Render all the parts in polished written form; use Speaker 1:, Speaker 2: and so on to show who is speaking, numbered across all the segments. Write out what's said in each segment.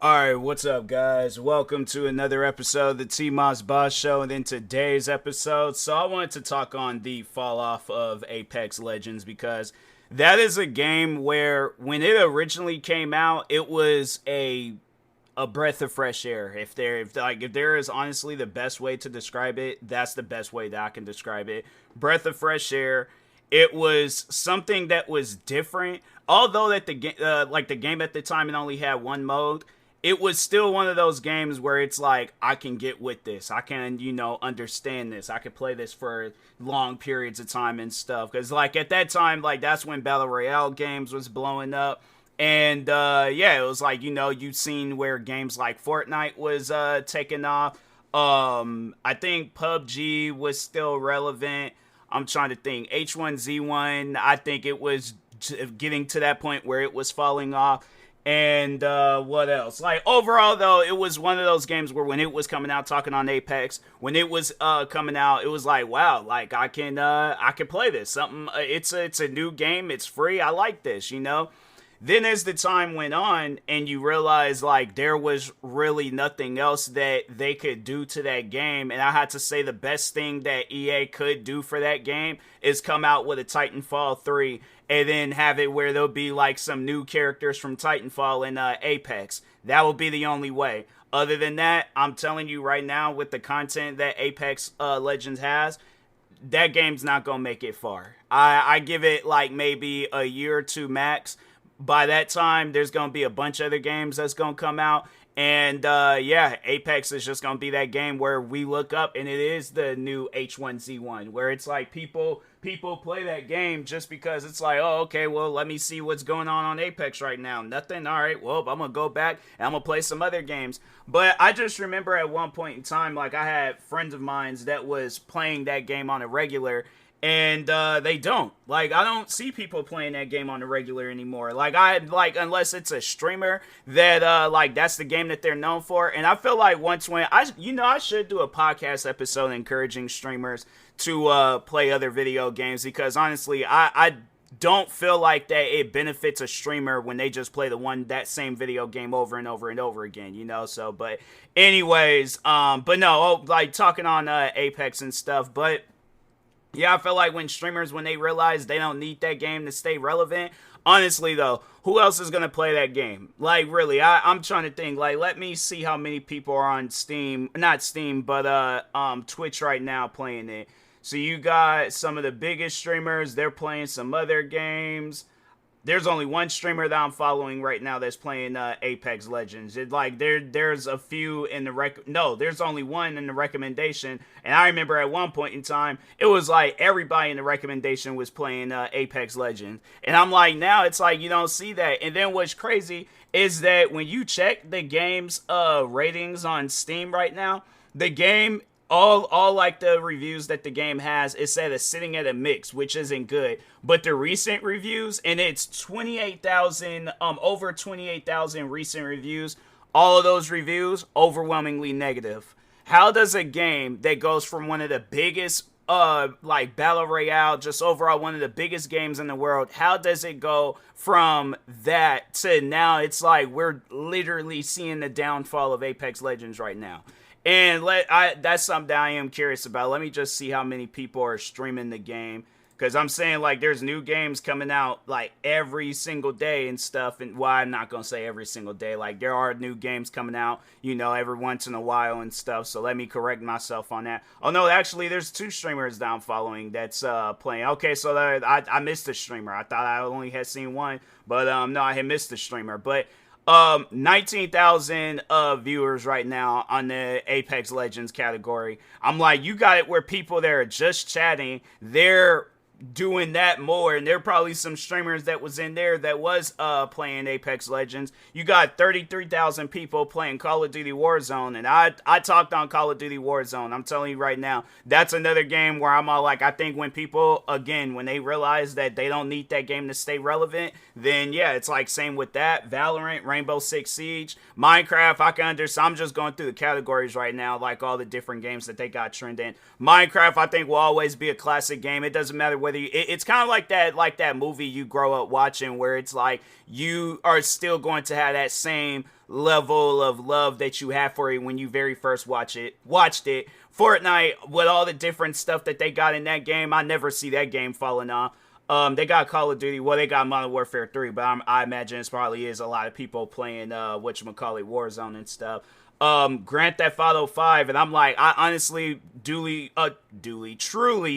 Speaker 1: Alright, what's up, guys? Welcome to another episode of the TMossBoss Show. And in today's episode, I wanted to talk on the fall off of Apex Legends because that is a game where when it originally came out, it was a breath of fresh air. If there is honestly the best way to describe it, that's the best way that I can describe it. Breath of fresh air. It was something that was different. Although that the game at the time it only had one mode, it was still one of those games where it's like, I can get with this. I can, understand this. I can play this for long periods of time and stuff. Because, at that time, that's when Battle Royale games was blowing up. And, it was you've seen where games like Fortnite was taking off. I think PUBG was still relevant. I'm trying to think. H1Z1, I think it was getting to that point where it was falling off. And what else? Overall, though, it was one of those games where when it was coming out, talking on Apex, when it was coming out, it was like, wow, I can play this. It's a new game. It's free. I like this, Then as the time went on and you realize there was really nothing else that they could do to that game, and I had to say the best thing that EA could do for that game is come out with a Titanfall 3 and then have it where there'll be some new characters from Titanfall in Apex. That will be the only way. Other than that, I'm telling you right now, with the content that Apex Legends has, that game's not going to make it far. I give it maybe a year or two max. By that time, there's going to be a bunch of other games that's going to come out. And, Apex is just going to be that game where we look up and it is the new H1Z1, where it's people play that game just because it's oh, okay, well, let me see what's going on Apex right now. Nothing. All right, well, I'm going to go back and I'm going to play some other games. But I just remember at one point in time, I had friends of mine that was playing that game on a regular. And they don't. I don't see people playing that game on the regular anymore. Unless it's a streamer that that's the game that they're known for. And I feel I should do a podcast episode encouraging streamers to play other video games, because honestly, I don't feel like that it benefits a streamer when they just play that same video game over and over and over again, So, but anyways, but no, talking on Apex and stuff, but yeah, I feel when streamers, when they realize they don't need that game to stay relevant, honestly, though, who else is going to play that game? Really, I'm trying to think. Let me see how many people are on Steam. Not Steam, but Twitch right now playing it. So you got some of the biggest streamers. They're playing some other games. There's only one streamer that I'm following right now that's playing Apex Legends. There's a few in the there's only one in the recommendation. And I remember at one point in time, it was everybody in the recommendation was playing Apex Legends. And I'm now it's you don't see that. And then what's crazy is that when you check the game's ratings on Steam right now, the game, all the reviews that the game has, it said it's sitting at a mix, which isn't good. But the recent reviews, and it's 28,000, over 28,000 recent reviews, all of those reviews overwhelmingly negative. How does a game that goes from one of the biggest Battle Royale, just overall one of the biggest games in the world, how does it go from that to now it's we're literally seeing the downfall of Apex Legends right now? And that's something that I am curious about. Let me just see how many people are streaming the game. Because I'm saying, there's new games coming out, every single day and stuff. And, well, I'm not going to say every single day. There are new games coming out, every once in a while and stuff. So let me correct myself on that. Oh, no, actually, there's two streamers that I'm following that's playing. Okay, so I missed the streamer. I thought I only had seen one. But, no, I had missed the streamer. But 19,000 viewers right now on the Apex Legends category. I'm you got it where people that are just chatting, they're doing that more, and there are probably some streamers that was in there that was playing Apex Legends. You got 33,000 people playing Call of Duty Warzone, and I talked on Call of Duty Warzone. I'm telling you right now, that's another game where I'm all I think when people, again, when they realize that they don't need that game to stay relevant, then yeah, it's same with that. Valorant, Rainbow Six Siege, Minecraft, I can understand. I'm just going through the categories right now, all the different games that they got trending. Minecraft, I think, will always be a classic game. It doesn't matter what whether it's kind of like that movie you grow up watching, where it's like you are still going to have that same level of love that you have for it when you very first watched it. Fortnite, with all the different stuff that they got in that game, I never see that game falling off. They got Call of Duty. Well, they got Modern Warfare 3, but I imagine it probably is a lot of people playing whatchamacallit, Warzone and stuff. Grand Theft Auto 5, and I'm like, I honestly truly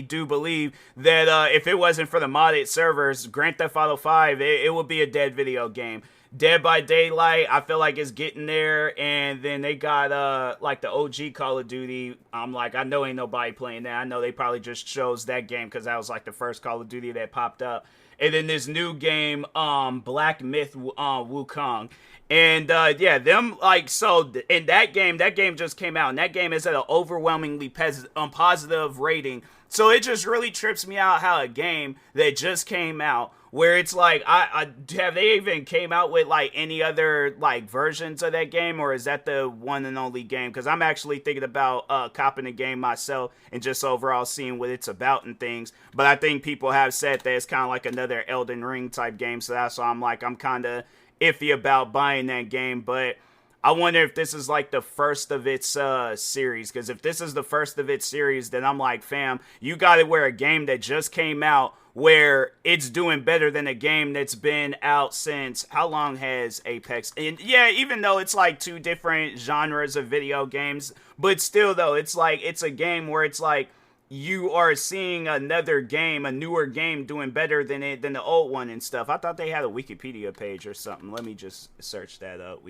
Speaker 1: do believe that if it wasn't for the modded servers, Grand Theft Auto 5, it would be a dead video game. Dead by Daylight, I feel like it's getting there, and then they got like the OG Call of Duty. I'm like, I know ain't nobody playing that. I know they probably just chose that game because that was like the first Call of Duty that popped up. And then this new game, Black Myth Wukong. And yeah, them like, so in that game just came out, and that game is at an overwhelmingly positive rating. So it just really trips me out how a game that just came out, where it's like, I have they even came out with like any other like versions of that game, or is that the one and only game? Because I'm actually thinking about copping the game myself and just overall seeing what it's about and things. But I think people have said that it's kind of like another Elden Ring type game, so that's why I'm kind of iffy about buying that game. But I wonder if this is like the first of its series, because if this is the first of its series, then I'm like, fam, you got it where a game that just came out, where it's doing better than a game that's been out since, how long has Apex? And yeah, even though it's like two different genres of video games, but still though, it's like, it's a game where it's like, you are seeing another game, a newer game, doing better than the old one and stuff. I thought they had a Wikipedia page or something. Let me just search that up.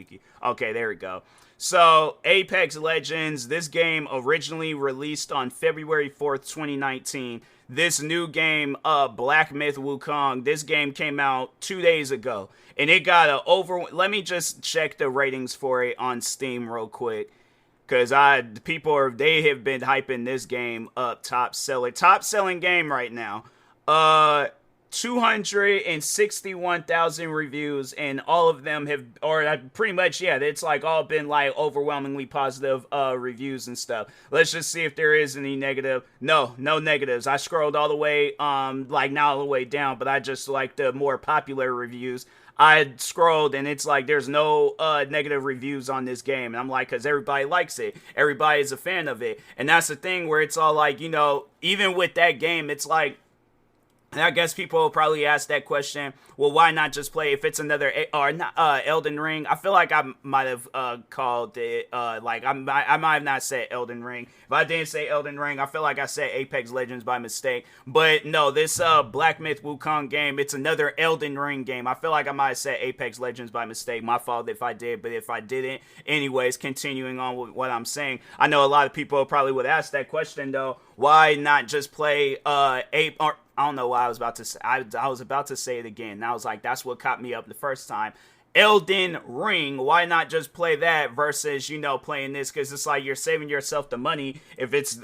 Speaker 1: Okay, there we go. So, Apex Legends, this game originally released on February 4th, 2019. This new game, Black Myth Wukong, this game came out 2 days ago. And it got let me just check the ratings for it on Steam real quick. Because they have been hyping this game up, top selling game right now. 261,000 reviews, and all of them have, or pretty much, yeah, it's like all been like overwhelmingly positive reviews and stuff. Let's just see if there is any negative. No negatives. I scrolled all the way, like not all the way down, but I just like the more popular reviews. I scrolled and it's like there's no negative reviews on this game. And I'm like, because everybody likes it. Everybody is a fan of it. And that's the thing where it's all like, you know, even with that game, it's like, and I guess people will probably ask that question, well, why not just play if it's another Elden Ring? I feel like I might have called it, like I might have not said Elden Ring. If I didn't say Elden Ring, I feel like I said Apex Legends by mistake. But no, this Black Myth Wukong game, it's another Elden Ring game. I feel like I might have said Apex Legends by mistake. My fault if I did, but if I didn't, anyways, continuing on with what I'm saying, I know a lot of people probably would ask that question though. Why not just play I don't know why I was about to say. I was about to say it again. And I was like, that's what caught me up the first time. Elden Ring. Why not just play that versus, you know, playing this? Because it's like you're saving yourself the money if it's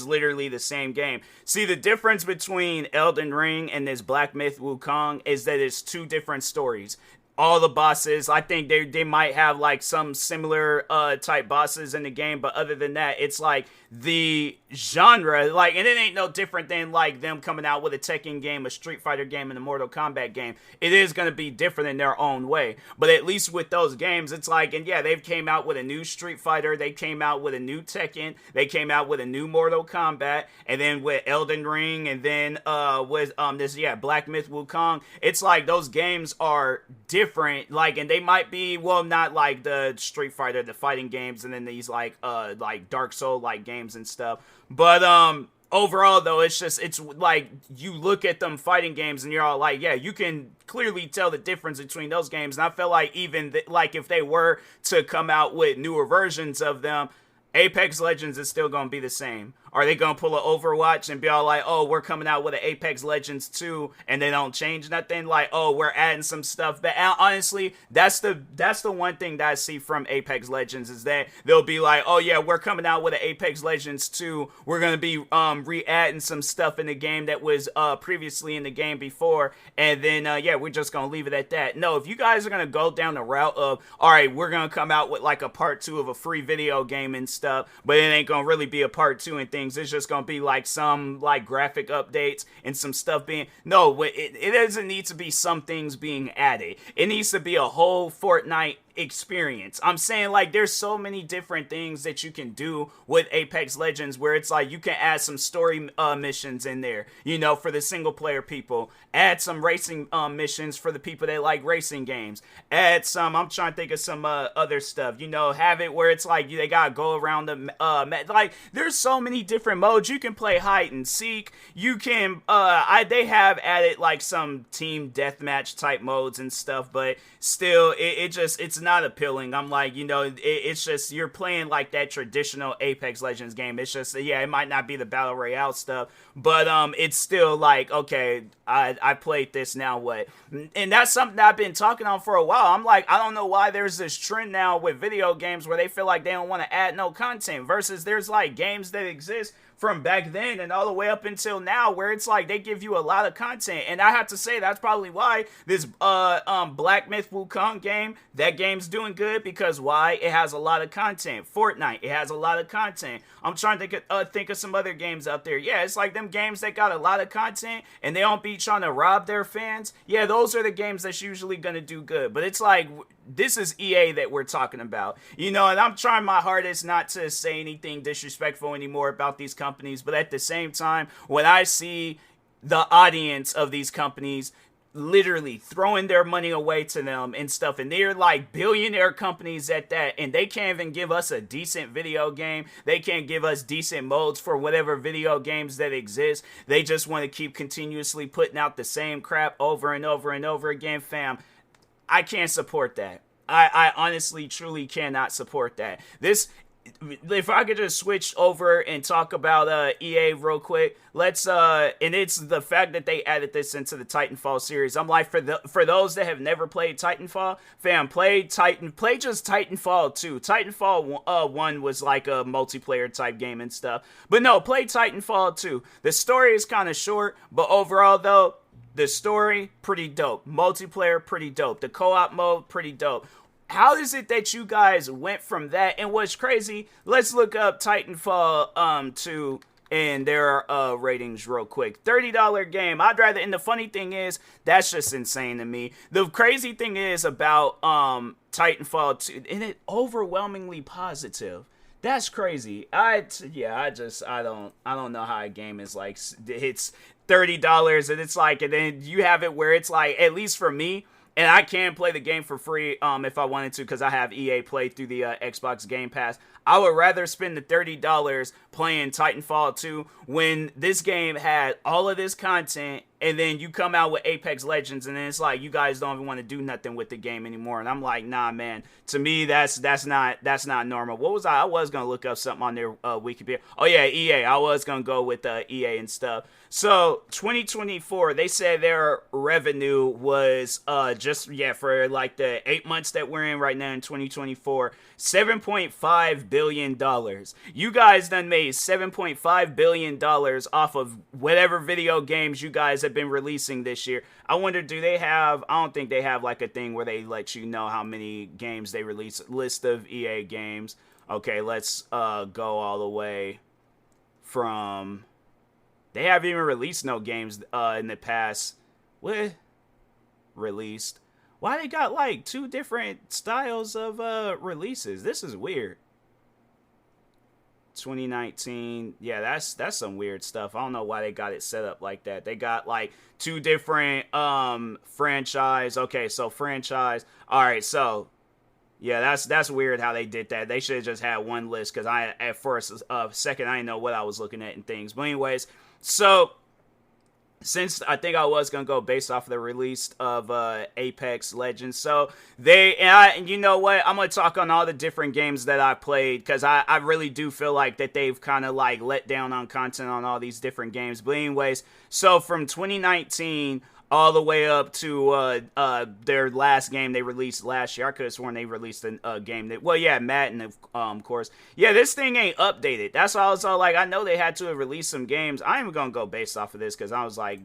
Speaker 1: literally the same game. See, the difference between Elden Ring and this Black Myth Wukong is that it's two different stories. All the bosses, I think they might have like some similar type bosses in the game, but other than that, it's like the genre, like, and it ain't no different than like them coming out with a Tekken game, a Street Fighter game, and a Mortal Kombat game. It is going to be different in their own way, but at least with those games, it's like, and yeah, they've came out with a new Street Fighter, they came out with a new Tekken, they came out with a new Mortal Kombat, and then with Elden Ring, and then with Black Myth Wukong. It's like those games are different, like, and they might be, well, not like the Street Fighter, the fighting games, and then these like Dark Soul like games and stuff, but overall though, it's like you look at them fighting games and you're all like, yeah, you can clearly tell the difference between those games. And I feel like even like if they were to come out with newer versions of them, Apex Legends is still going to be the same. Are they going to pull an Overwatch and be all like, oh, we're coming out with an Apex Legends 2 and they don't change nothing? Like, oh, we're adding some stuff. But honestly, that's the one thing that I see from Apex Legends is that they'll be like, oh, yeah, we're coming out with an Apex Legends 2. We're going to be re-adding some stuff in the game that was previously in the game before. And then, yeah, we're just going to leave it at that. No, if you guys are going to go down the route of, all right, we're going to come out with like a part 2 of a free video game and stuff, stuff, but it ain't gonna really be a part 2 and things. It's just gonna be like some like graphic updates and some stuff being, no, it doesn't need to be some things being added. It needs to be a whole Fortnite experience. I'm saying, like, there's so many different things that you can do with Apex Legends, where it's like you can add some story missions in there, you know, for the single player people, add some racing missions for the people that like racing games, add some, I'm trying to think of some other stuff, you know, have it where it's like they gotta go around the like, there's so many different modes. You can play hide and seek, you can they have added like some team deathmatch type modes and stuff, but still it's not appealing. I'm like, you know, it's just, you're playing like that traditional Apex Legends game. It's just, yeah, it might not be the battle royale stuff, but it's still like, okay, I played this, now what? And that's something that I've been talking on for a while. I'm like, I don't know why there's this trend now with video games where they feel like they don't want to add no content, versus there's like games that exist from back then and all the way up until now where it's like they give you a lot of content. And I have to say, that's probably why this Black Myth Wukong game, that game's doing good, because why? It has a lot of content. Fortnite, it has a lot of content. I'm trying to think of some other games out there. Yeah, it's like them games that got a lot of content and they don't be trying to rob their fans. Yeah, those are the games that's usually gonna do good. But it's like, this is EA that we're talking about, you know, and I'm trying my hardest not to say anything disrespectful anymore about these companies, but at the same time, when I see the audience of these companies literally throwing their money away to them and stuff, and they're like billionaire companies at that, and they can't even give us a decent video game, they can't give us decent modes for whatever video games that exist, they just want to keep continuously putting out the same crap over and over and over again, fam. I can't support that. I honestly, truly cannot support that. This, if I could just switch over and talk about EA real quick, let's and it's the fact that they added this into the Titanfall series. I'm like, for those that have never played Titanfall, fam, play just Titanfall 2. Titanfall 1 was like a multiplayer type game and stuff, but no, play Titanfall 2. The story is kind of short, but overall though, the story, pretty dope. Multiplayer, pretty dope. The co-op mode, pretty dope. How is it that you guys went from that? And what's crazy, let's look up Titanfall 2 and their ratings real quick. $30 game. I'd rather, and the funny thing is, that's just insane to me. The crazy thing is about Titanfall 2, and it overwhelmingly positive. That's crazy. I don't know how a game is like, it's $30 and it's like, and then you have it where it's like, at least for me, and I can play the game for free if I wanted to, because I have EA Play through the Xbox Game Pass. I would rather spend the $30 playing Titanfall 2 when this game had all of this content, and then you come out with Apex Legends, and then it's like you guys don't even want to do nothing with the game anymore. And I'm like, nah, man. To me, that's not normal. What was I was gonna look up something on their Wikipedia. Oh yeah, EA. I was gonna go with EA and stuff. So 2024, they said their revenue was for like the 8 months that we're in right now in 2024, $7.5 billion. You guys done made $7.5 billion off of whatever video games you guys have been releasing this year. I wonder, do they have, I don't think they have like a thing where they let you know how many games they release, list of EA games. Okay, let's go all the way from, they haven't even released no games in the past. What? Released. Why they got like two different styles of releases? This is weird. 2019. Yeah, that's some weird stuff. I don't know why they got it set up like that. They got like two different franchise. Okay, so franchise. All right, so yeah, that's weird how they did that. They should have just had one list, because I at first second I didn't know what I was looking at and things. But anyways, so since I think I was going to go based off of the release of Apex Legends. So and you know what? I'm going to talk on all the different games that I played, because I really do feel like that they've kind of like let down on content on all these different games. But anyways, so from 2019 all the way up to their last game they released last year. I could have sworn they released a game that, well, yeah, Madden, of course. Yeah, this thing ain't updated. That's why I was all like, I know they had to have released some games. I ain't even gonna go based off of this, because I was like,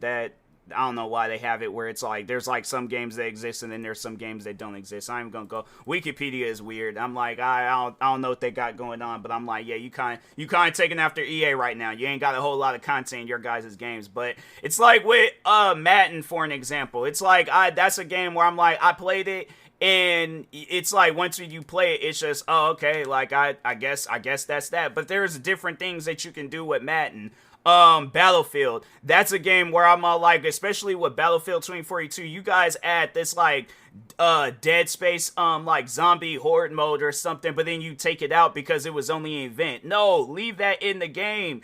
Speaker 1: I don't know why they have it where it's like there's like some games that exist and then there's some games that don't exist. I'm gonna go. Wikipedia is weird. I'm like I don't know what they got going on, but I'm like, yeah, you kind of taking after EA right now. You ain't got a whole lot of content in your guys' games, but it's like with Madden, for an example. It's like that's a game where I'm like, I played it. And it's like once you play it, it's just, oh, okay, like I guess that's that. But there's different things that you can do with Madden. Battlefield, that's a game where I'm all like, especially with Battlefield 2042, you guys add this like Dead Space like zombie horde mode or something, but then you take it out because it was only an event. No, leave that in the game.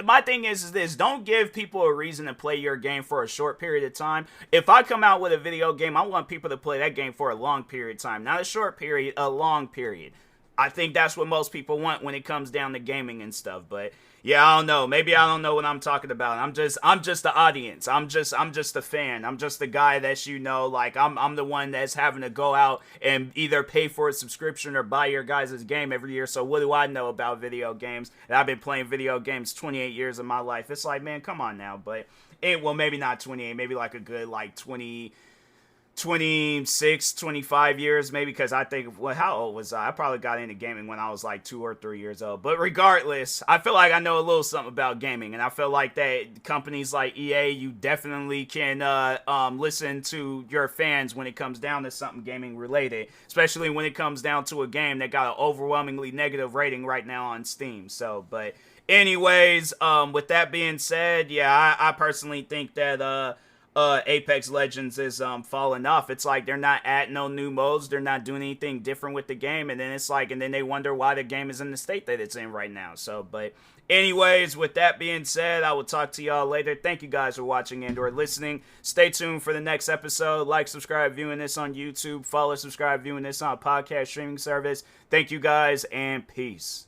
Speaker 1: My thing is this, don't give people a reason to play your game for a short period of time. If I come out with a video game, I want people to play that game for a long period of time, not a short period, a long period. I think that's what most people want when it comes down to gaming and stuff. But yeah, I don't know. Maybe I don't know what I'm talking about. I'm just the audience. I'm just the fan. I'm just the guy that like I'm the one that's having to go out and either pay for a subscription or buy your guys' game every year. So what do I know about video games? And I've been playing video games 28 years of my life. It's like, man, come on now. But well, maybe not 28, maybe like a good like 26, 25 years, maybe, because I think, well, how old was I? I probably got into gaming when I was like 2 or 3 years old. But regardless, I feel like I know a little something about gaming, and I feel like that companies like EA, you definitely can listen to your fans when it comes down to something gaming related, especially when it comes down to a game that got an overwhelmingly negative rating right now on Steam. So, but anyways, with that being said, yeah, I personally think that Apex Legends is falling off. It's like they're not adding no new modes, they're not doing anything different with the game, and then it's like, and then they wonder why the game is in the state that it's in right now. So, but anyways, with that being said, I will talk to y'all later. Thank you guys for watching and or listening. Stay tuned for the next episode. Like, subscribe, viewing this on YouTube. Follow, subscribe, viewing this on a podcast streaming service. Thank you guys, and peace.